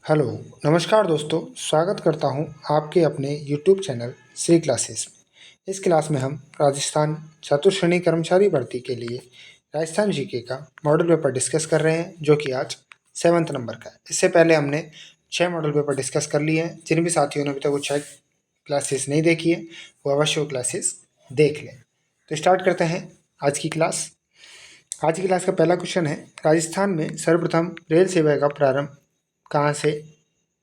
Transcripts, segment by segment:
Hello, नमस्कार दोस्तों। स्वागत करता हूं आपके अपने यूट्यूब चैनल श्री क्लासेस में। इस क्लास में हम राजस्थान चतुर्श्रेणी कर्मचारी भर्ती के लिए राजस्थान जीके का मॉडल पेपर डिस्कस कर रहे हैं, जो कि आज 7th नंबर का है। इससे पहले हमने 6 मॉडल पेपर डिस्कस कर लिए हैं। जिन भी साथियों ने अभी तक वो 6 क्लासेस नहीं देखी है, वो अवश्य वो क्लासेस देख लें। तो स्टार्ट करते हैं आज की क्लास। आज की क्लास का पहला क्वेश्चन है, राजस्थान में सर्वप्रथम रेल सेवा का प्रारंभ कहाँ से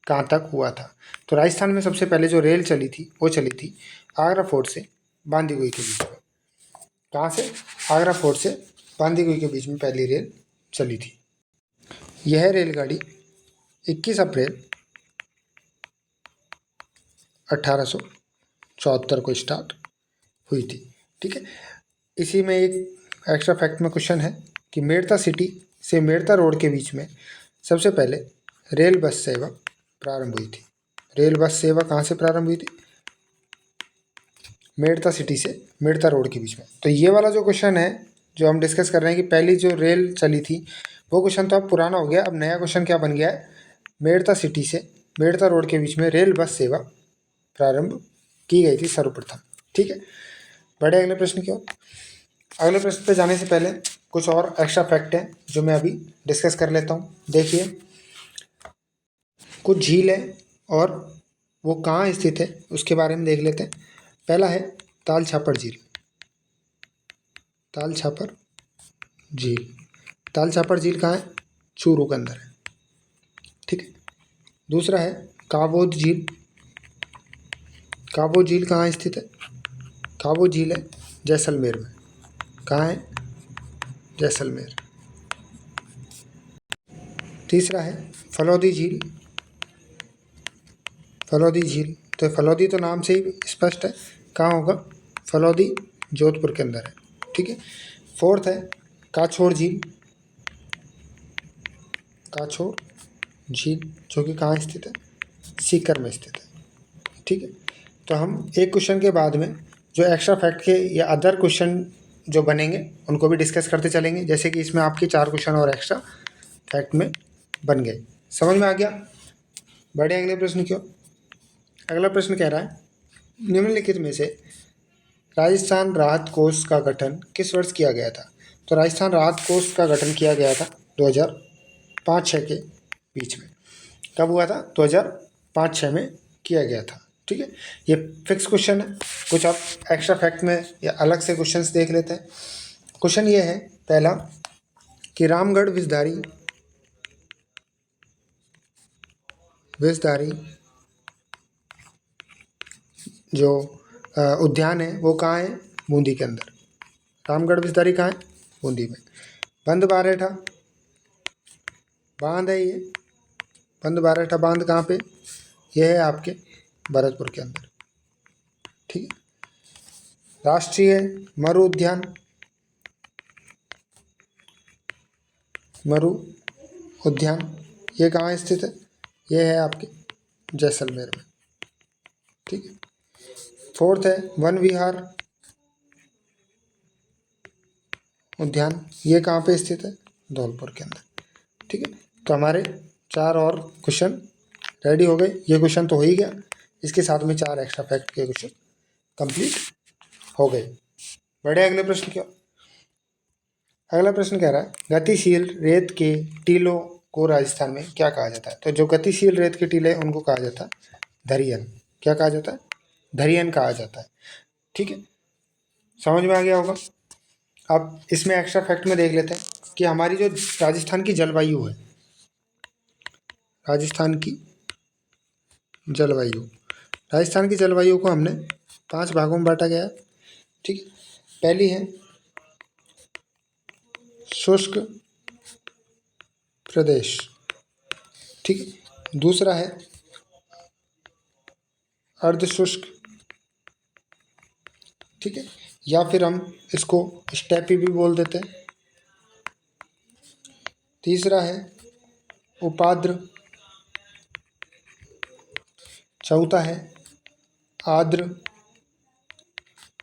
कहाँ तक हुआ था। तो राजस्थान में सबसे पहले जो रेल चली थी वो चली थी आगरा फोर्ट से बांदीकुई के बीच में। कहाँ से? आगरा फोर्ट से बांदीकुई के बीच में पहली रेल चली थी। यह रेलगाड़ी 21 अप्रैल 1874 को स्टार्ट हुई थी। ठीक है। इसी में एक एक्स्ट्रा फैक्ट में क्वेश्चन है कि मेड़ता सिटी से मेड़ता रोड के बीच में सबसे पहले रेल बस सेवा प्रारंभ हुई थी। रेल बस सेवा कहाँ से प्रारंभ हुई थी? मेड़ता सिटी से मेड़ता रोड के बीच में। तो ये वाला जो क्वेश्चन है जो हम डिस्कस कर रहे हैं कि पहली जो रेल चली थी, वो क्वेश्चन तो अब पुराना हो गया। अब नया क्वेश्चन क्या बन गया है? मेड़ता सिटी से मेड़ता रोड के बीच में रेल बस सेवा प्रारंभ की गई थी सर्वप्रथम। ठीक है। बढ़े अगले प्रश्न की ओर। अगले प्रश्न पे जाने से पहले कुछ और एक्स्ट्रा फैक्ट हैं जो मैं अभी डिस्कस कर लेता हूँ। देखिए, कुछ झील है और वो कहाँ स्थित है उसके बारे में देख लेते हैं। पहला है ताल छापर झील। ताल छापर झील, ताल छापर झील कहाँ है? चूरू के अंदर है। ठीक है। दूसरा है काबोद झील। काबोद झील कहाँ स्थित है? काबोद झील है जैसलमेर में। कहाँ है? जैसलमेर। तीसरा है फलौदी झील। फलौदी झील, तो फलौदी तो नाम से ही स्पष्ट है, कहाँ होगा? फलौदी जोधपुर के अंदर है। ठीक है। फोर्थ है काछोड़ झील। काछोड़ झील जो कि कहाँ स्थित है? सीकर में स्थित है। ठीक है। तो हम एक क्वेश्चन के बाद में जो एक्स्ट्रा फैक्ट के या अदर क्वेश्चन जो बनेंगे उनको भी डिस्कस करते चलेंगे। जैसे कि इसमें आपके 4 क्वेश्चन और एक्स्ट्रा फैक्ट में बन गए। समझ में आ गया? बढ़े अगले प्रश्न की ओर। अगला प्रश्न कह रहा है, निम्नलिखित में से राजस्थान राहत कोष का गठन किस वर्ष किया गया था? तो राजस्थान राहत कोष का गठन किया गया था 2005-06 के बीच में। कब हुआ था? 2005-06 में किया गया था। ठीक है। ये फिक्स क्वेश्चन है। कुछ आप एक्स्ट्रा फैक्ट में या अलग से क्वेश्चंस देख लेते हैं। क्वेश्चन ये है पहला कि रामगढ़ विषधारी जो उद्यान है वो कहाँ है? बूंदी के अंदर। रामगढ़ विषधारी कहाँ है? बूंदी में। बंद बारेठा बांध है ये। बंद बारेठा बांध कहाँ पे? यह है आपके भरतपुर के अंदर। ठीक है। राष्ट्रीय मरु उद्यान, मरु उद्यान ये कहाँ स्थित है? ये है आपके जैसलमेर में। ठीक है। फोर्थ है वन विहार उद्यान, ये कहाँ पे स्थित है? धौलपुर के अंदर। ठीक है। तो हमारे 4 और क्वेश्चन रेडी हो गए। ये क्वेश्चन तो हो ही गया, इसके साथ में 4 एक्स्ट्रा फैक्ट के क्वेश्चन कंप्लीट हो गए। बढ़े अगले प्रश्न की ओर। अगला प्रश्न कह रहा है, गतिशील रेत के टीलों को राजस्थान में क्या कहा जाता है? तो जो गतिशील रेत के टीले उनको कहा जाता है धरियन। क्या कहा जाता है? धरियन कहा जाता है। ठीक है। समझ में आ गया होगा। अब इसमें एक्स्ट्रा फैक्ट में देख लेते हैं कि हमारी जो राजस्थान की जलवायु है, राजस्थान की जलवायु, राजस्थान की जलवायु को हमने 5 भागों में बांटा गया है। ठीक है। पहली है शुष्क प्रदेश। ठीक है। दूसरा है अर्ध शुष्क। ठीक है। या फिर हम इसको स्टेपी भी बोल देते हैं। तीसरा है उपाद्र। चौथा है आर्द्र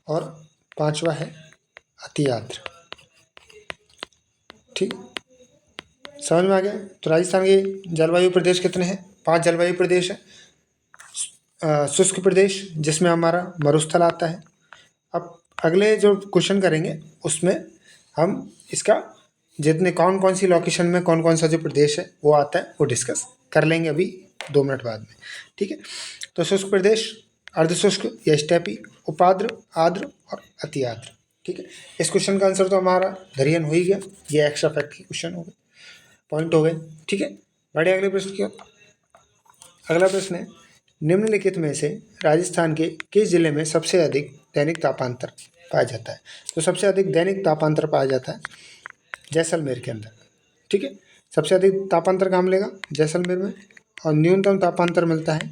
और 5वां है अति आर्द्र। ठीक, समझ में आ गया। तो राजस्थान के जलवायु प्रदेश कितने हैं? 5 जलवायु प्रदेश है। शुष्क प्रदेश जिसमें हमारा मरुस्थल आता है। अब अगले जो क्वेश्चन करेंगे उसमें हम इसका जितने कौन कौन सी लोकेशन में कौन कौन सा जो प्रदेश है वो आता है वो डिस्कस कर लेंगे अभी 2 मिनट बाद में, ठीक है। तो शुष्क प्रदेश, अर्धशुष्क या स्टेपी, उपाद्र, आर्द्र और अति आर्द्र, ठीक है। इस क्वेश्चन का आंसर तो हमारा धरियन हो ही गया, ये एक्स्ट्रा फैक्ट के क्वेश्चन हो गए, पॉइंट हो गए, ठीक है। बढ़े अगले प्रश्न की ओर। अगला प्रश्न है, निम्नलिखित में से राजस्थान के किस जिले में सबसे अधिक दैनिक तापांतर पाया जाता है? तो सबसे अधिक दैनिक तापांतर पाया जाता है जैसलमेर के अंदर, ठीक है। सबसे अधिक तापांतर कहाँ मिलेगा? जैसलमेर में। और न्यूनतम तापांतर मिलता है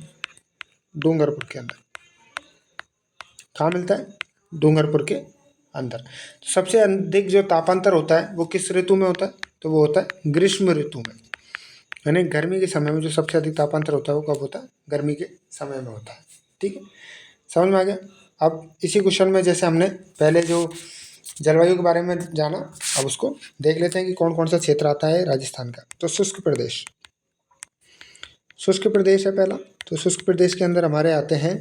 डूंगरपुर के अंदर। कहाँ मिलता है? डूंगरपुर के अंदर। तो सबसे अधिक जो तापांतर होता है वो किस ऋतु में होता है? तो वो होता है ग्रीष्म ऋतु में, यानी गर्मी के समय में जो सबसे अधिक तापांतर होता है वो कब होता है? गर्मी के समय में होता है, ठीक है। समझ में आ गया? अब इसी क्वेश्चन में जैसे हमने पहले जो जलवायु के बारे में जाना, अब उसको देख लेते हैं कि कौन कौन सा क्षेत्र आता है राजस्थान का। तो शुष्क प्रदेश, शुष्क प्रदेश है पहला। तो शुष्क प्रदेश के अंदर हमारे आते हैं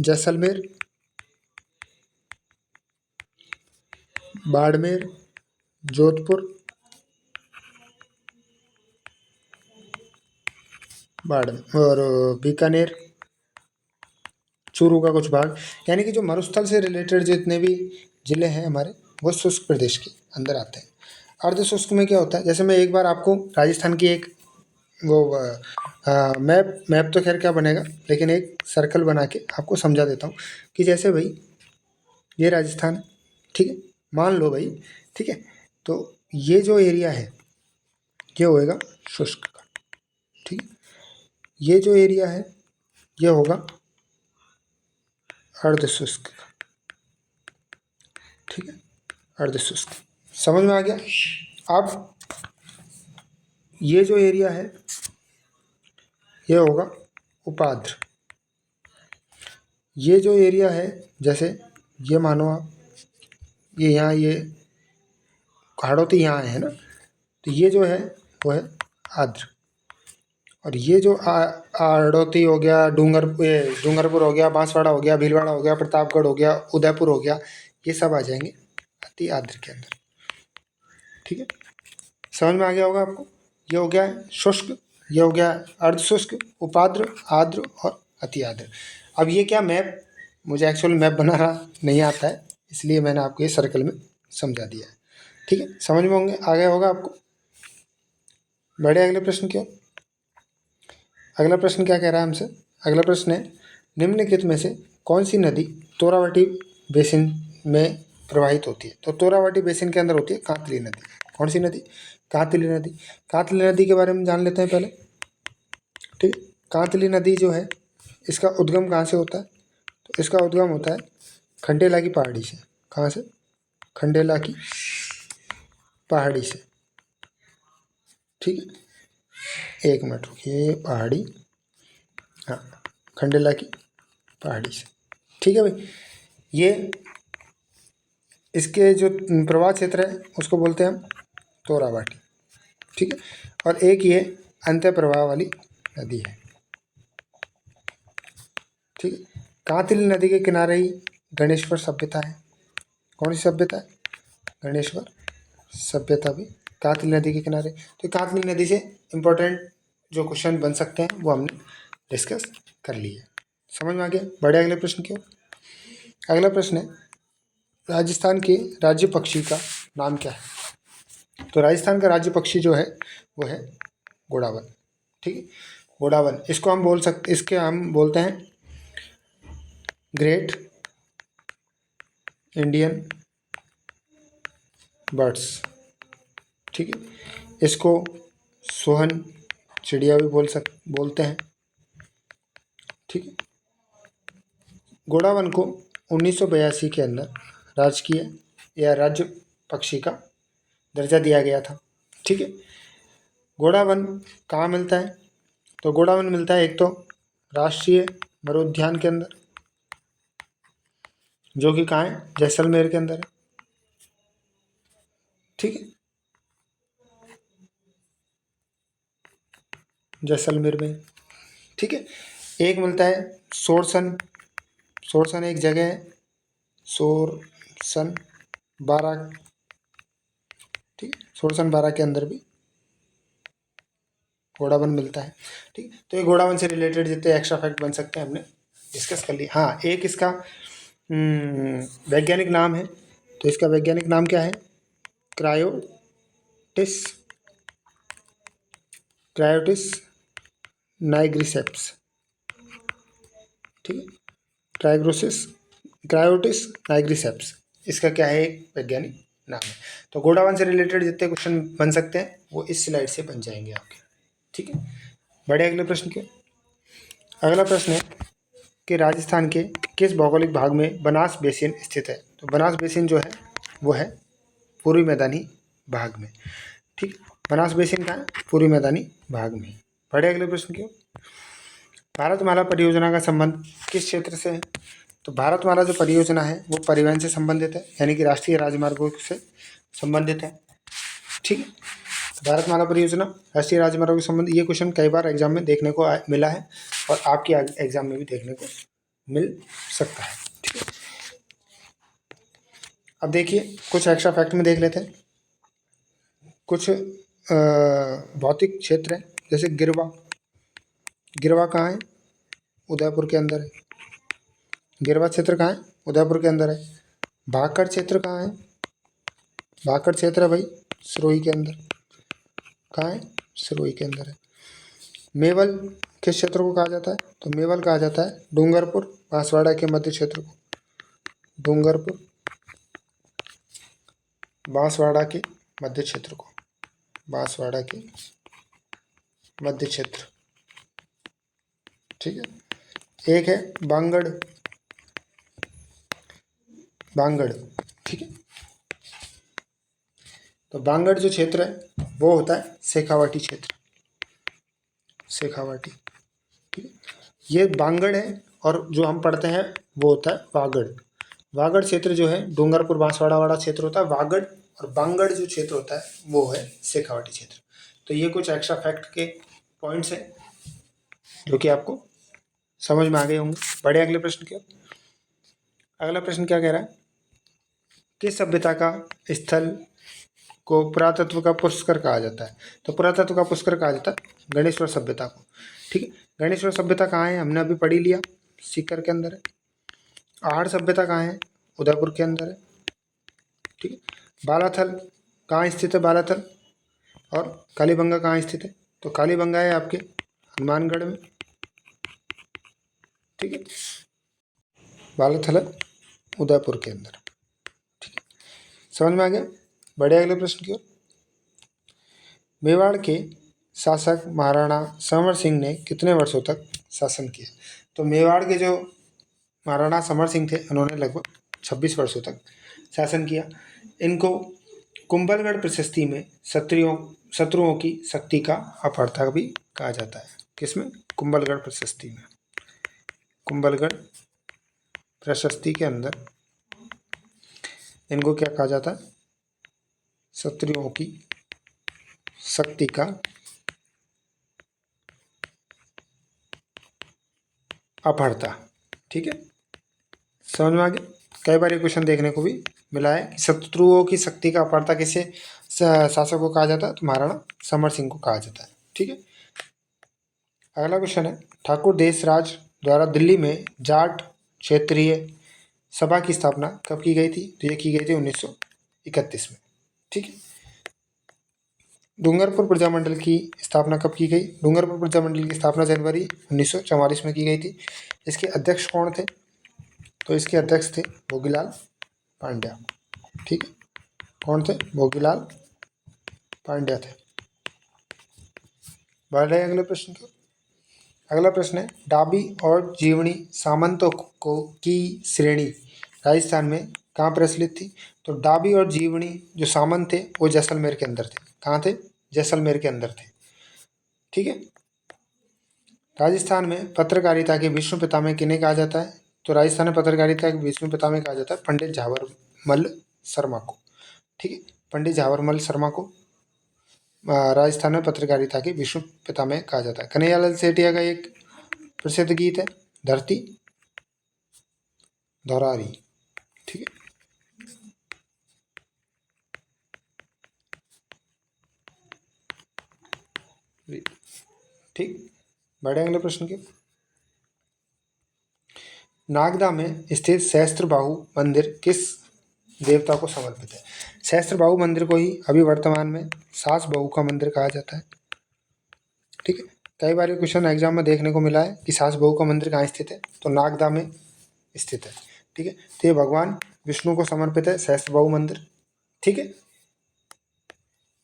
जैसलमेर, बाड़मेर, जोधपुर, और बीकानेर, चूरू का कुछ भाग, यानी कि जो मरुस्थल से रिलेटेड जितने भी जिले हैं हमारे वो शुष्क प्रदेश के अंदर आते हैं। अर्धशुष्क में क्या होता है? जैसे मैं एक बार आपको राजस्थान की एक वो मैप तो खैर क्या बनेगा, लेकिन एक सर्कल बना के आपको समझा देता हूँ कि जैसे भाई ये राजस्थान है, ठीक है, मान लो भाई, ठीक है। तो ये जो एरिया है ये होएगा शुष्क का, ठीक है। ये जो एरिया है ये होगा अर्धशुष्क का, ठीक है, अर्धशुष्क। समझ में आ गया? अब ये जो एरिया है ये होगा उपाद्र। ये जो एरिया है, जैसे ये मानो आप, ये यहाँ, ये हाड़ौती यहाँ है ना, तो ये जो है वो है आर्द्र। और ये जो हाड़ौती हो गया, डूंगरपुर हो गया, बांसवाड़ा हो गया, भीलवाड़ा हो गया, प्रतापगढ़ हो गया, उदयपुर हो गया, ये सब आ जाएंगे अति आर्द्र के अंदर, ठीक है। समझ में आ गया होगा आपको? ये हो गया शुष्क, ये हो गया अर्धशुष्क, उपाद्र, आर्द्र और अति आर्द्र। अब ये क्या मैप, मुझे एक्चुअल मैप बनाना नहीं आता है, इसलिए मैंने आपको ये सर्कल में समझा दिया है, ठीक है। समझ में होंगे, आ गया होगा आपको? बढ़े अगले प्रश्न की ओर। अगला प्रश्न क्या कह रहा है हमसे? अगला प्रश्न है, निम्नलिखित में से कौन सी नदी तोरावटी बेसिन में प्रवाहित होती है? तो तोरावटी बेसिन के अंदर होती है कांतली नदी। कौन सी नदी? कांतली नदी। कांतली नदी के बारे में जान लेते हैं पहले, ठीक है। कांतली नदी जो है इसका उद्गम कहाँ से होता है? तो इसका उद्गम होता है खंडेला की पहाड़ी से। कहाँ से? खंडेला की पहाड़ी से, ठीक है। एक मिनट रुकिए, पहाड़ी, हाँ, खंडेला की पहाड़ी से, ठीक है भाई। ये इसके जो प्रवाह क्षेत्र है उसको बोलते हैं हम तोरावाटी, ठीक है। और एक ये अंत्य प्रवाह वाली नदी है, ठीक है। कांतली नदी के किनारे ही गणेश्वर सभ्यता है। कौन सी सभ्यता है? गणेश्वर सभ्यता भी कांतली नदी के किनारे। तो कांतली नदी से इम्पोर्टेंट जो क्वेश्चन बन सकते हैं वो हमने डिस्कस कर लिए। समझ में आ गया? बढ़े अगले प्रश्न की ओर। अगला प्रश्न है, राजस्थान के राज्य पक्षी का नाम क्या है? तो राजस्थान का राज्य पक्षी जो है वो है घोड़ावन, ठीक है। घोड़ावन, इसको हम बोल सकते, इसके हम बोलते हैं ग्रेट इंडियन बर्ड्स, ठीक है। इसको सोहन चिड़िया भी बोलते हैं, ठीक है। घोड़ावन को 1982 के अंदर राजकीय या राज्य पक्षी का दर्जा दिया गया था, ठीक है। घोड़ावन कहाँ मिलता है? तो घोड़ावन मिलता है एक तो राष्ट्रीय मरुद्यान के अंदर, जो कि कहाँ है? जैसलमेर के अंदर है, ठीक है। जैसलमेर में। ठीक है। एक मिलता है सोरसन, सोरसन एक जगह है, सोरसन बारां। ठीक है, सोरसन बारां के अंदर भी घोड़ावन मिलता है। ठीक है, तो ये घोड़ावन से रिलेटेड जितने एक्स्ट्रा फैक्ट बन सकते हैं हमने डिस्कस कर लिए। हाँ, एक इसका वैज्ञानिक नाम है, तो इसका वैज्ञानिक नाम क्या है? क्रायोटिस, क्रायोटिस नाइग्रिसेप्स। ठीक है, क्रायोग्रोसिस, क्रायोटिस नाइग्रिसेप्स, इसका क्या है? एक वैज्ञानिक नाम है। तो घोड़ावन से रिलेटेड जितने क्वेश्चन बन सकते हैं वो इस स्लाइड से बन जाएंगे आपके। ठीक है, बढ़े अगले प्रश्न के। अगला प्रश्न है कि राजस्थान के किस भौगोलिक भाग में बनास बेसिन स्थित है? तो बनास बेसिन जो है वो है पूर्वी मैदानी भाग में। ठीक, बनास बेसिन का है पूर्वी मैदानी भाग में। बढ़े अगले प्रश्न की। भारतमाला परियोजना का संबंध किस क्षेत्र से है? तो भारतमाला जो परियोजना है वो परिवहन से संबंधित है, यानी कि राष्ट्रीय राजमार्गों से संबंधित है। ठीक है, तो भारतमाला परियोजना राष्ट्रीय राजमार्गों से संबंधित, ये क्वेश्चन कई बार एग्जाम में देखने को मिला है और आपके एग्जाम में भी देखने को मिल सकता है। ठीक है, अब देखिए कुछ एक्स्ट्रा फैक्ट में देख लेते हैं। कुछ भौतिक क्षेत्र है, जैसे गिरवा, गिरवा कहाँ है? उदयपुर के अंदर है। गिरवा क्षेत्र कहाँ है? उदयपुर के अंदर है। भाखड़ क्षेत्र कहाँ है? भाखड़ क्षेत्र है भाई सिरोही के अंदर। कहाँ है? सिरोही के अंदर है। मेवल किस क्षेत्र को कहा जाता है? तो मेवल कहा जाता है डूंगरपुर बांसवाड़ा के मध्य क्षेत्र को। डूंगरपुर बांसवाड़ा के मध्य क्षेत्र को, बांसवाड़ा के मध्य क्षेत्र। ठीक है, एक है बांगड़, बांगड़। ठीक है, तो बांगड़ जो क्षेत्र है वो होता है शेखावाटी क्षेत्र, शेखावाटी। ठीक है, ये बांगड़ है और जो हम पढ़ते हैं वो होता है वागड़। वागड़ क्षेत्र जो है डूंगरपुर बांसवाड़ा वाला क्षेत्र होता है वागड़, और बांगड़ जो क्षेत्र होता है वो है शेखावाटी क्षेत्र। तो ये कुछ एक्स्ट्रा फैक्ट के पॉइंट्स हैं जो कि आपको समझ में आ गए होंगे। बढ़े अगले प्रश्न की ओर। अगला प्रश्न क्या कह रहा है? किस सभ्यता का स्थल को पुरातत्व का पुष्कर कहा जाता है? तो पुरातत्व का पुष्कर कहा जाता है गणेश्वर सभ्यता को। ठीक है, गणेश्वर सभ्यता कहाँ है? हमने अभी पढ़ी लिया, सीकर के अंदर है। आहड़ सभ्यता कहाँ है? उदयपुर के अंदर है। ठीक है, बालाथल कहाँ स्थित है? बालाथल। और कालीबंगा कहाँ स्थित है? तो कालीबंगा है आपके हनुमानगढ़ में। ठीक है, बालाथल है उदयपुर के अंदर। ठीक है, समझ में आ गया। बढ़े अगले प्रश्न की ओर। मेवाड़ के शासक महाराणा समर सिंह ने कितने वर्षों तक शासन किया? तो मेवाड़ के जो महाराणा समर सिंह थे उन्होंने लगभग 26 वर्षों तक शासन किया। इनको कुंभलगढ़ प्रशस्ति में शत्रुओं की शक्ति का अपहर्ता भी कहा जाता है। किसमें? कुंभलगढ़ प्रशस्ति में। कुंभलगढ़ प्रशस्ति के अंदर इनको क्या कहा जाता है? शत्रुओं की शक्ति का अपहर्ता। ठीक है, समझ में आ गया। कई बार ये क्वेश्चन देखने को भी मिला है कि शत्रुओं की शक्ति का अपहर्ता किसे शासक को कहा जाता है? तो महाराणा समर सिंह को कहा जाता है। ठीक है, अगला क्वेश्चन है ठाकुर देशराज द्वारा दिल्ली में जाट क्षेत्रीय सभा की स्थापना कब की गई थी? तो ये की गई थी 1931 में। ठीक है, डूंगरपुर प्रजामंडल की स्थापना कब की गई? डूंगरपुर प्रजामंडल की स्थापना जनवरी 1944 में की गई थी। इसके अध्यक्ष कौन थे? तो इसके अध्यक्ष थे भोगीलाल पांड्या। ठीक है, कौन थे? भोगीलाल पांड्या थे। बढ़ रहे अगले प्रश्न की। अगला प्रश्न है डाबी और जीवनी सामंतों को की श्रेणी राजस्थान में कहाँ प्रचलित थी? तो डाबी और जीवनी जो सामंत थे वो जैसलमेर के अंदर थे। कहाँ थे? जैसलमेर के अंदर थे। ठीक है, राजस्थान में पत्रकारिता के विष्णु पितामह किन्हें कहा जाता है? तो राजस्थान में पत्रकारिता के विष्णु पितामह कहा जाता है पंडित झावरमल शर्मा को। ठीक है, पंडित झावरमल शर्मा को राजस्थान में पत्रकारिता के विश्व पितामह कहा जाता है। कन्हैयालाल सेठिया का एक प्रसिद्ध गीत है धरती धौरारी। ठीक है, ठीक। बढ़े अगले प्रश्न के। नागदा में स्थित सहस्त्रबाहु मंदिर किस देवता को समर्पित है? सहस्त्रबाहु मंदिर को ही अभी वर्तमान में सास बहू का मंदिर कहा जाता है। ठीक है, कई बार ये क्वेश्चन एग्जाम में देखने को मिला है कि सास बहू का मंदिर कहाँ स्थित है, तो नागदा में स्थित है। ठीक है, तो ये भगवान विष्णु को समर्पित है सहस्त्रबाहु मंदिर। ठीक है,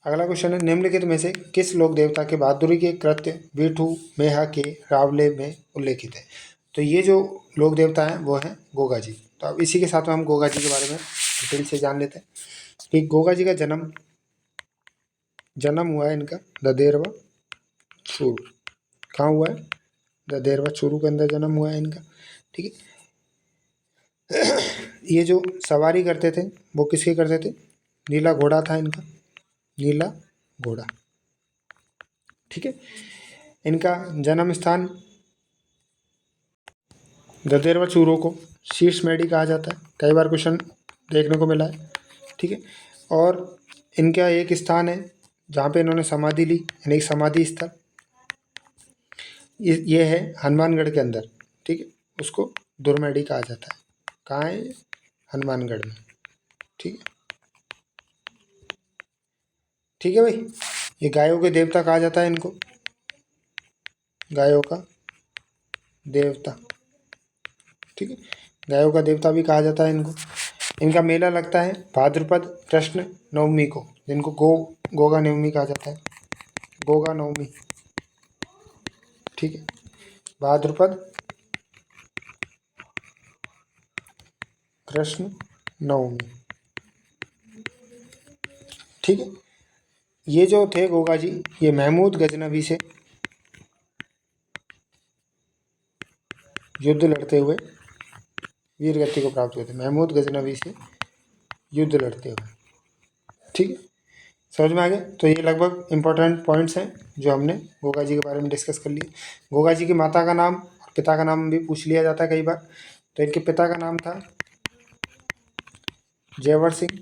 अगला क्वेश्चन है निम्नलिखित में से किस लोक देवता के बहादुरी के कृत्य वीठू मेहा के रावले में उल्लेखित है? तो ये जो लोक देवता हैं वो हैं गोगा जी। तो अब इसी के साथ में हम गोगा जी के बारे में डिटेल से जान लेते हैं कि गोगा जी का जन्म हुआ है इनका ददेरवा चूरू। कहाँ हुआ है? ददेरवा चूरू के अंदर जन्म हुआ है इनका। ठीक है, ये जो सवारी करते थे वो किसके करते थे? नीला घोड़ा था इनका, नीला घोड़ा। ठीक है, इनका जन्म स्थान ददेरवा चूरू को शीर्ष मेडी कहा जाता है। कई बार क्वेश्चन देखने को मिला है। ठीक है, और इनका एक स्थान है जहाँ पे इन्होंने समाधि ली, यानी एक समाधि स्थल ये है हनुमानगढ़ के अंदर। ठीक है, उसको दुर्मेडी कहा जाता है। कहाँ है? हनुमानगढ़ में। ठीक है, ठीक है भाई। ये गायों के देवता कहा जाता है इनको, गायों का देवता। ठीक है, गायों का देवता भी कहा जाता है इनको। इनका मेला लगता है भाद्रपद कृष्ण नवमी को, जिनको गोगा नवमी कहा जाता है, गोगा नवमी। ठीक है, भाद्रपद कृष्ण नवमी। ठीक है, ये जो थे गोगा जी, ये महमूद गजनवी से युद्ध लड़ते हुए वीर गति को प्राप्त हुए थे। महमूद गजनवी से युद्ध लड़ते हुए। ठीक है, समझ में आ गया? तो ये लगभग इंपॉर्टेंट पॉइंट्स हैं जो हमने गोगा जी के बारे में डिस्कस कर लिए। गोगा जी की माता का नाम और पिता का नाम भी पूछ लिया जाता है कई बार। तो इनके पिता का नाम था जयवर सिंह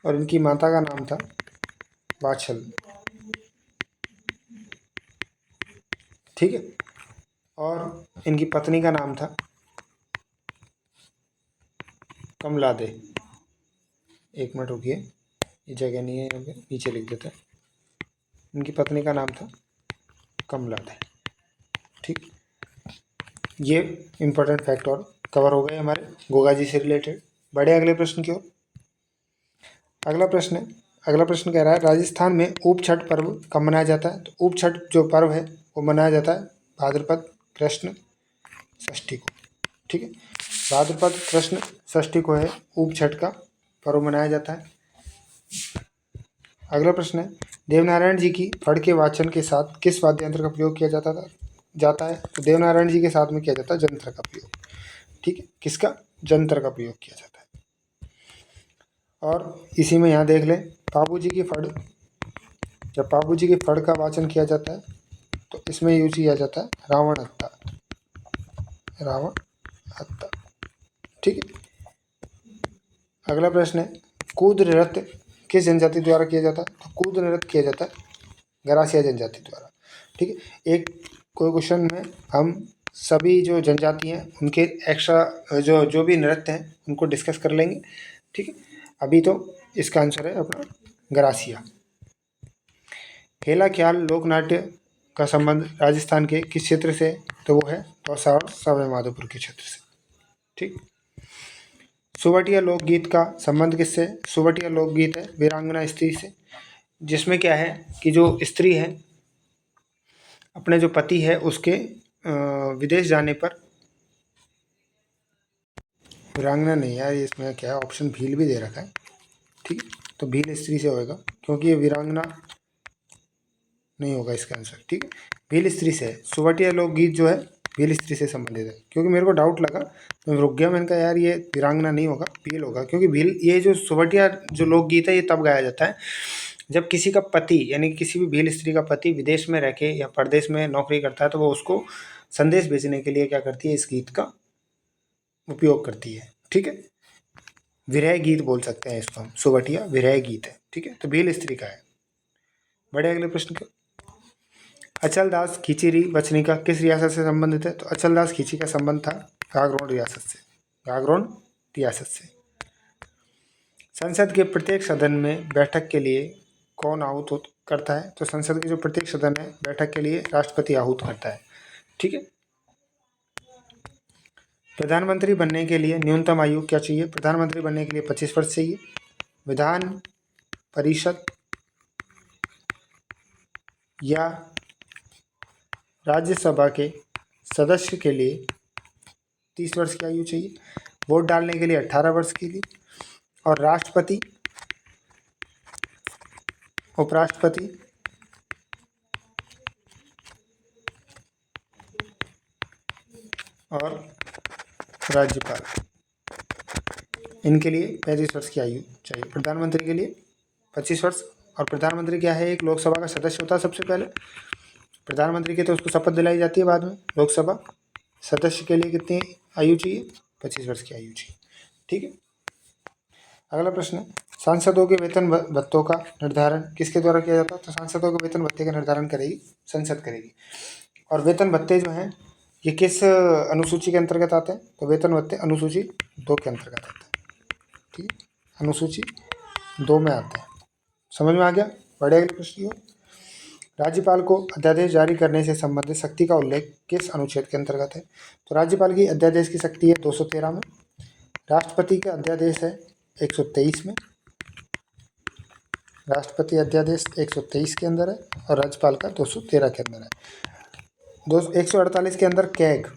और इनकी माता का नाम था वाछल। ठीक है, और इनकी पत्नी का नाम था कमला दे। एक मिनट रुकिए, ये जगह नहीं है, यहाँ पे नीचे लिख देते हैं। इनकी पत्नी का नाम था कमला दे। ठीक, ये इंपॉर्टेंट फैक्ट और कवर हो गए हमारे गोगा जी से रिलेटेड। बढ़े अगले प्रश्न की ओर। अगला प्रश्न कह रहा है राजस्थान में ऊप छठ पर्व कब मनाया जाता है? तो ऊप छठ जो पर्व है वो मनाया जाता है भाद्रपद कृष्ण षष्ठी को। ठीक है, भाद्रपद कृष्ण षष्ठी को है ऊप छठ का पर्व मनाया जाता है। अगला प्रश्न है देवनारायण जी की फड़ के वाचन के साथ किस वाद्य यंत्र का प्रयोग किया जाता है? तो देवनारायण जी के साथ में किया जाता है जंत्र का प्रयोग। ठीक है, किसका? जंत्र का प्रयोग किया जाता है। और इसी में यहाँ देख लें पापू जी की फड़, जब पापू जी की फड़ का वाचन किया जाता है तो इसमें यूज किया जाता है रावण हत्ता। ठीक है, अगला प्रश्न है कूद नृत्य किस जनजाति द्वारा किया जाता है? तो कूद नृत्य किया जाता है गरासिया जनजाति द्वारा। ठीक है, एक कोई क्वेश्चन में हम सभी जो जनजाति हैं उनके एक्स्ट्रा जो भी नृत्य हैं उनको डिस्कस कर लेंगे। ठीक है, अभी तो इसका आंसर है अपना गरासिया। हेला ख्याल लोक नाट्य का संबंध राजस्थान के किस क्षेत्र से? तो वो है दौसा और सवाई माधोपुर के क्षेत्र से। ठीक, सुवटिया लोकगीत का संबंध किससे? सुवटिया लोकगीत है वीरांगना स्त्री से, जिसमें क्या है कि जो स्त्री है अपने जो पति है उसके विदेश जाने पर, वीरांगना नहीं यार, इसमें क्या है ऑप्शन भील भी दे रखा है। ठीक, तो भील स्त्री से होएगा क्योंकि ये वीरांगना नहीं होगा इसका आंसर। ठीक है, भील स्त्री से है। सुवटिया लोकगीत जो है भील स्त्री से संबंधित है, क्योंकि मेरे को डाउट लगा, मैं रुक गया, मैंने कहा यार ये वीरांगना नहीं होगा, भील होगा, क्योंकि भील, ये जो सोवटिया जो लोकगीत है ये तब गाया जाता है जब किसी का पति, यानी कि किसी भी भील स्त्री का पति विदेश में रह के या परदेश में नौकरी करता है, तो वो उसको संदेश भेजने के लिए क्या करती है, इस गीत का उपयोग करती है। ठीक है, विरह गीत बोल सकते हैं इसको हम, सोवटिया विरह गीत है। ठीक है, तो भील स्त्री का है। बड़े अगले प्रश्न का, अचलदास खींची वचनिका किस रियासत से संबंधित है? तो अचलदास खींची का संबंध था गागरोन रियासत से, गागरोन रियासत से। संसद के प्रत्येक सदन में बैठक के लिए कौन आहूत करता है? तो संसद के जो प्रत्येक सदन है बैठक के लिए राष्ट्रपति आहूत करता है। ठीक है, प्रधानमंत्री बनने के लिए न्यूनतम आयु क्या चाहिए? प्रधानमंत्री बनने के लिए 25 वर्ष चाहिए। विधान परिषद या राज्यसभा के सदस्य के लिए 30 वर्ष की आयु चाहिए। वोट डालने के लिए 18 वर्ष के लिए। और राष्ट्रपति, उपराष्ट्रपति और राज्यपाल, इनके लिए 35 वर्ष की आयु चाहिए। प्रधानमंत्री के लिए 25 वर्ष। और प्रधानमंत्री क्या है, एक लोकसभा का सदस्य होता है सबसे पहले। प्रधानमंत्री के तो उसको शपथ दिलाई जाती है बाद में। लोकसभा सदस्य के लिए कितनी आयु चाहिए? 25 वर्ष की आयु चाहिए। ठीक है, अगला प्रश्न है, सांसदों के वेतन भत्तों का निर्धारण किसके द्वारा किया जाता है? तो सांसदों के वेतन भत्ते का निर्धारण करेगी संसद करेगी। और वेतन भत्ते जो हैं ये किस अनुसूची के अंतर्गत आते हैं? तो वेतन भत्ते अनुसूची 2 के अंतर्गत आते हैं। ठीक है, अनुसूची 2 में आते हैं। समझ में आ गया? बड़े अगले प्रश्न की ओर, राज्यपाल को अध्यादेश जारी करने से संबंधित शक्ति का उल्लेख किस अनुच्छेद के अंतर्गत है? तो राज्यपाल की अध्यादेश की शक्ति है 213 में। राष्ट्रपति का अध्यादेश है 123 में। राष्ट्रपति अध्यादेश 123 के अंदर है और राज्यपाल का 213 के अंदर है। 148 के अंदर कैग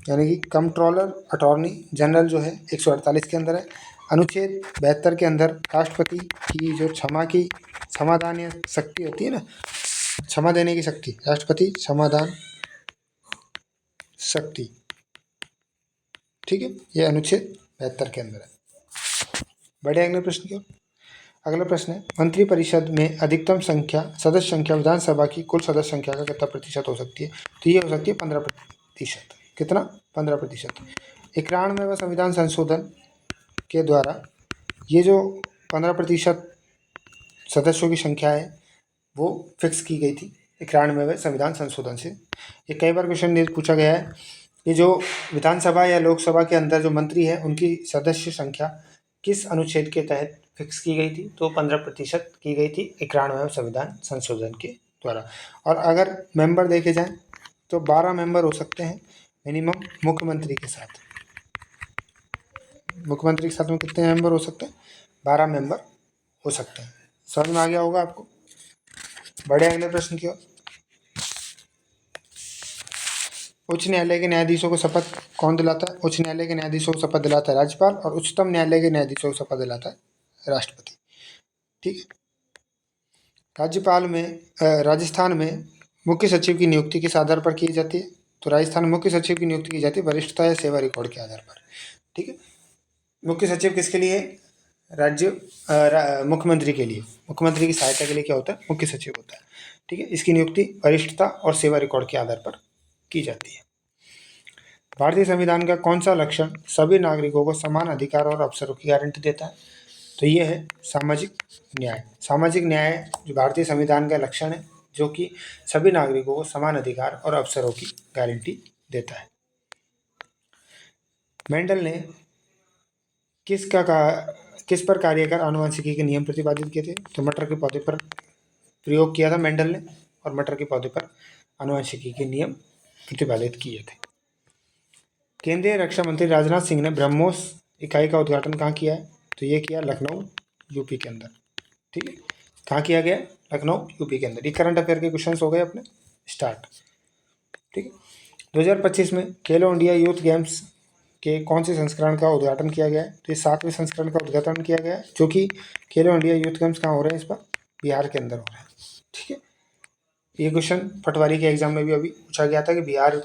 यानी कि कंट्रोलर अटॉर्नी जनरल जो है 148 के अंदर है। अनुच्छेद 72 के अंदर राष्ट्रपति की जो क्षमादान या शक्ति होती है ना, क्षमा देने की शक्ति, राष्ट्रपति क्षमादान शक्ति। ठीक है, ये अनुच्छेद 72 के अंदर है। बढ़े अगले प्रश्न की ओर। अगला प्रश्न है, मंत्रिपरिषद में अधिकतम संख्या सदस्य संख्या विधानसभा की कुल सदस्य संख्या का कितना प्रतिशत हो सकती है? तो ये हो सकती है 15%। कितना? 15%। 91वें संविधान संशोधन के द्वारा ये जो 15% सदस्यों की संख्या है वो फिक्स की गई थी 91वें संविधान संशोधन से। ये कई बार क्वेश्चन पूछा गया है कि जो विधानसभा या लोकसभा के अंदर जो मंत्री है उनकी सदस्य संख्या किस अनुच्छेद के तहत फिक्स की गई थी? तो 15% की गई थी 91वें संविधान संशोधन के द्वारा। और अगर मेंबर देखे जाएं तो 12 मेंबर हो सकते हैं मिनिमम मुख्यमंत्री के साथ। मुख्यमंत्री के साथ में कितने मेंबर हो सकते हैं? 12 मेंबर हो सकते हैं। समझ में आ गया होगा आपको? बढ़े अगले प्रश्न की ओर। उच्च न्यायालय के न्यायाधीशों को शपथ कौन दिलाता है? उच्च न्यायालय के न्यायाधीशों को शपथ दिलाता है राज्यपाल और उच्चतम न्यायालय के न्यायाधीशों को शपथ दिलाता है राष्ट्रपति। ठीक है, राज्यपाल में राजस्थान में मुख्य सचिव की नियुक्ति किस आधार पर की जाती है? तो राजस्थान में मुख्य सचिव की नियुक्ति की जाती है वरिष्ठता या सेवा रिकॉर्ड के आधार पर। ठीक है, मुख्य सचिव किसके लिए? मुख्यमंत्री के लिए। मुख्यमंत्री की सहायता के लिए क्या होता है? मुख्य सचिव होता है। ठीक है, इसकी नियुक्ति वरिष्ठता और सेवा रिकॉर्ड के आधार पर की जाती है। भारतीय संविधान का कौन सा लक्षण सभी नागरिकों को समान अधिकार और अवसरों की गारंटी देता है? तो ये है सामाजिक न्याय। सामाजिक न्याय जो भारतीय संविधान का लक्षण है जो कि सभी नागरिकों को समान अधिकार और अवसरों की गारंटी देता है। मेंडल ने किस पर कार्य कर आनुवंशिकी के नियम प्रतिपादित किए थे? तो मटर के पौधे पर प्रयोग किया था मेंडल ने और मटर के पौधे पर आनुवंशिकी के नियम प्रतिपादित किए थे। केंद्रीय रक्षा मंत्री राजनाथ सिंह ने ब्रह्मोस इकाई का उद्घाटन कहाँ किया है? तो ये किया लखनऊ यूपी के अंदर। ठीक है, कहाँ किया गया? लखनऊ यूपी के अंदर। ये करंट अफेयर के क्वेश्चंस हो गए अपने स्टार्ट। ठीक है, 2025 में खेलो इंडिया यूथ गेम्स के कौन से संस्करण का उद्घाटन किया गया है? तो ये 7वें संस्करण का उद्घाटन किया गया है जो कि खेलो इंडिया यूथ गेम्स कहाँ हो रहे हैं? इस बार बिहार के अंदर हो रहे हैं। ठीक है, ये क्वेश्चन पटवारी के एग्जाम में भी अभी पूछा गया था कि बिहार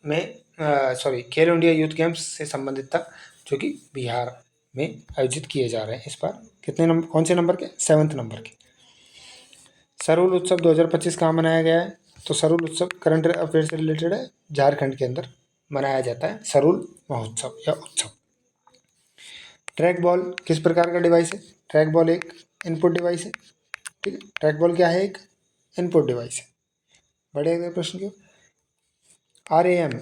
में सॉरी खेलो इंडिया यूथ गेम्स से संबंधित था, जो कि बिहार में आयोजित किए जा रहे हैं इस बार। कितने नंबर, कौन से नंबर के? 7th नंबर के। सरूल उत्सव 2025 कहाँ मनाया गया है? तो सरूल उत्सव करंट अफेयर से रिलेटेड है, झारखंड के अंदर मनाया जाता है सरूल महोत्सव या उत्सव। ट्रैक बॉल किस प्रकार का डिवाइस है? ट्रैक बॉल एक इनपुट डिवाइस है, ठीक है। ट्रैक बॉल क्या है? एक इनपुट डिवाइस है। बड़े अगले प्रश्न की RAM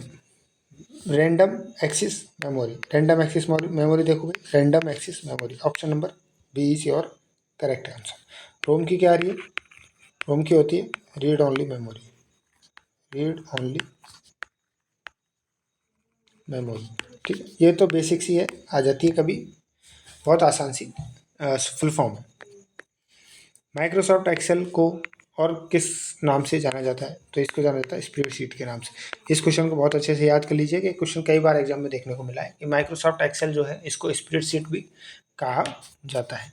random access memory. Random access memory देखोगे, random access memory, option number B is your correct answer. ROM की क्या आ रही है? रोम की होती है read only memory, read only memory, ठीक है। ये तो बेसिक सी है, आ जाती है कभी, बहुत आसान सी फुल फॉर्म है। माइक्रोसॉफ्ट एक्सेल को और किस नाम से जाना जाता है? तो इसको जाना जाता है स्प्रेडशीट के नाम से। इस क्वेश्चन को बहुत अच्छे से याद कर लीजिए कि क्वेश्चन कई बार एग्जाम में देखने को मिला है कि माइक्रोसॉफ्ट एक्सेल जो है इसको स्प्रेडशीट भी कहा जाता है।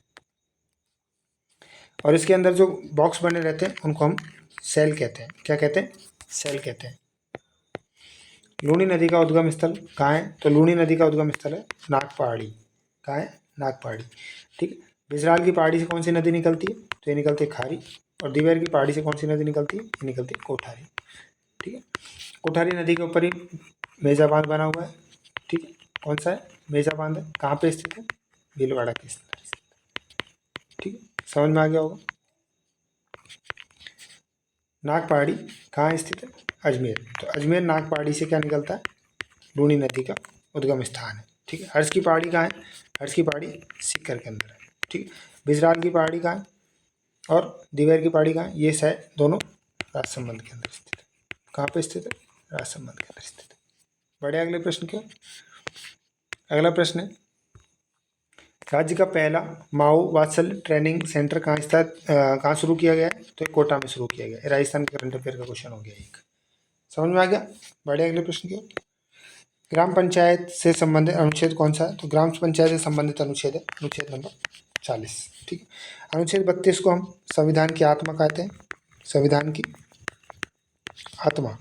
और इसके अंदर जो बॉक्स बने रहते हैं उनको हम सेल कहते हैं। क्या कहते हैं? सेल कहते हैं। लूनी नदी का उद्गम स्थल कहाँ है? तो लूनी नदी का उद्गम स्थल है नागपहाड़ी। कहाँ है? नागपहाड़ी, ठीक है। बिजराल की पहाड़ी से कौन सी नदी निकलती है? तो ये निकलती है खारी। और दिवेर की पहाड़ी से कौन सी नदी निकलती है? ये निकलती है कोठारी, ठीक है। कोठारी नदी के ऊपर ही मेजा बांध बना हुआ है, ठीक है। कौन सा है? मेजा बांध है। कहाँ पे स्थित है? भीलवाड़ा के अंदर, ठीक है। समझ में आ गया होगा। नागपहाड़ी कहाँ स्थित है? अजमेर। तो अजमेर नागपहाड़ी से क्या निकलता है? लूनी नदी का उद्गम स्थान है, ठीक है। हर्ष की पहाड़ी कहाँ है? हर्ष की पहाड़ी सीकर के अंदर है, ठीक है। बिजराल की पहाड़ी कहाँ है? और दिवेर की पहाड़ी कहाँ है? ये शायद दोनों राजसमंद के अंदर स्थित है। कहाँ पे स्थित है? राजसमंद के अंदर स्थित है। बड़े अगले प्रश्न क्या? अगला प्रश्न है राज्य का पहला माओ वात्सल्य ट्रेनिंग सेंटर कहाँ शुरू किया गया है? तो कोटा में शुरू किया गया है। राजस्थान के करंट अफेयर का क्वेश्चन हो गया एक। समझ में आ गया? बड़े अगले प्रश्न क्या? ग्राम पंचायत से संबंधित अनुच्छेद कौन सा है? तो ग्राम पंचायत से संबंधित अनुच्छेद है अनुच्छेद नंबर 40, ठीक है। अनुच्छेद 32 को हम संविधान की आत्मा कहते हैं। संविधान की आत्मा,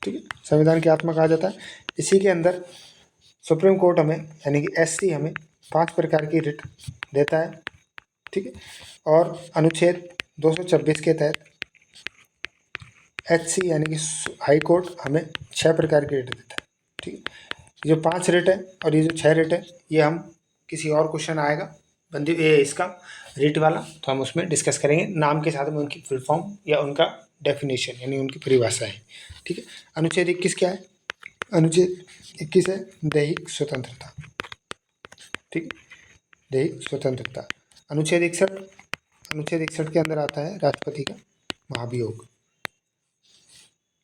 ठीक है। संविधान की आत्मा कहा जाता है। इसी के अंदर सुप्रीम कोर्ट हमें यानी कि SC हमें 5 प्रकार की रिट देता है, ठीक है। और अनुच्छेद 226 के तहत HC यानी कि हाई कोर्ट हमें 6 प्रकार की रिट देता है, ठीक है। जो 5 रेट है और ये जो 6 रेट है ये हम किसी और क्वेश्चन आएगा बंदी ये इसका रेट वाला, तो हम उसमें डिस्कस करेंगे नाम के साथ में उनकी फुल फॉर्म या उनका डेफिनेशन यानी उनकी परिभाषा है, ठीक है। अनुच्छेद 21 क्या है? अनुच्छेद 21 है दैहिक स्वतंत्रता, ठीक है, दैहिक स्वतंत्रता। अनुच्छेद 61 के अंदर आता है राष्ट्रपति का महाभियोग।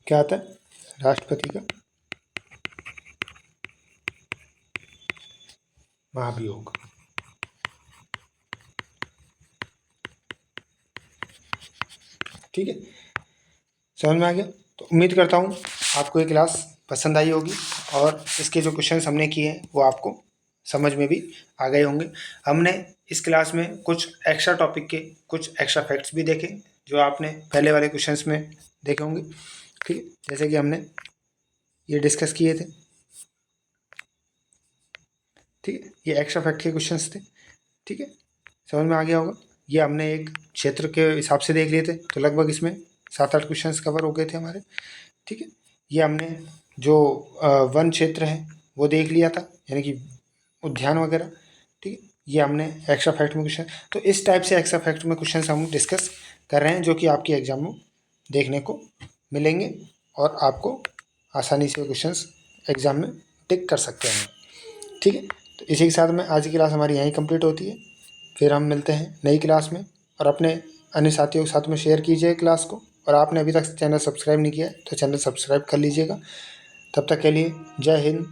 क्या आता है? राष्ट्रपति का महाभियोग, ठीक है। समझ में आ गया? तो उम्मीद करता हूँ आपको ये क्लास पसंद आई होगी और इसके जो क्वेश्चंस हमने किए हैं वो आपको समझ में भी आ गए होंगे। हमने इस क्लास में कुछ एक्स्ट्रा टॉपिक के कुछ एक्स्ट्रा फैक्ट्स भी देखे जो आपने पहले वाले क्वेश्चंस में देखे होंगे, ठीक है। जैसे कि हमने ये डिस्कस किए थे, ठीक है। ये एक्स्ट्रा फैक्ट के क्वेश्चंस थे, ठीक है। समझ में आ गया होगा। ये हमने एक क्षेत्र के हिसाब से देख लिए थे, तो लगभग इसमें 7-8 क्वेश्चंस कवर हो गए थे हमारे, ठीक है। ये हमने जो वन क्षेत्र है वो देख लिया था यानी कि उद्यान वगैरह, ठीक है। ये हमने एक्स्ट्रा फैक्ट में क्वेश्चन, तो इस टाइप से एक्स्ट्रा फैक्ट में क्वेश्चन हम डिस्कस कर रहे हैं जो कि आपके एग्जाम में देखने को मिलेंगे और आपको आसानी से क्वेश्चन एग्जाम में टिक कर सकते हैं, ठीक है। तो इसी के साथ में आज की क्लास हमारी यहीं कंप्लीट होती है। फिर हम मिलते हैं नई क्लास में और अपने अन्य साथियों के साथ में शेयर कीजिए क्लास को। और आपने अभी तक चैनल सब्सक्राइब नहीं किया है तो चैनल सब्सक्राइब कर लीजिएगा। तब तक के लिए जय हिंद,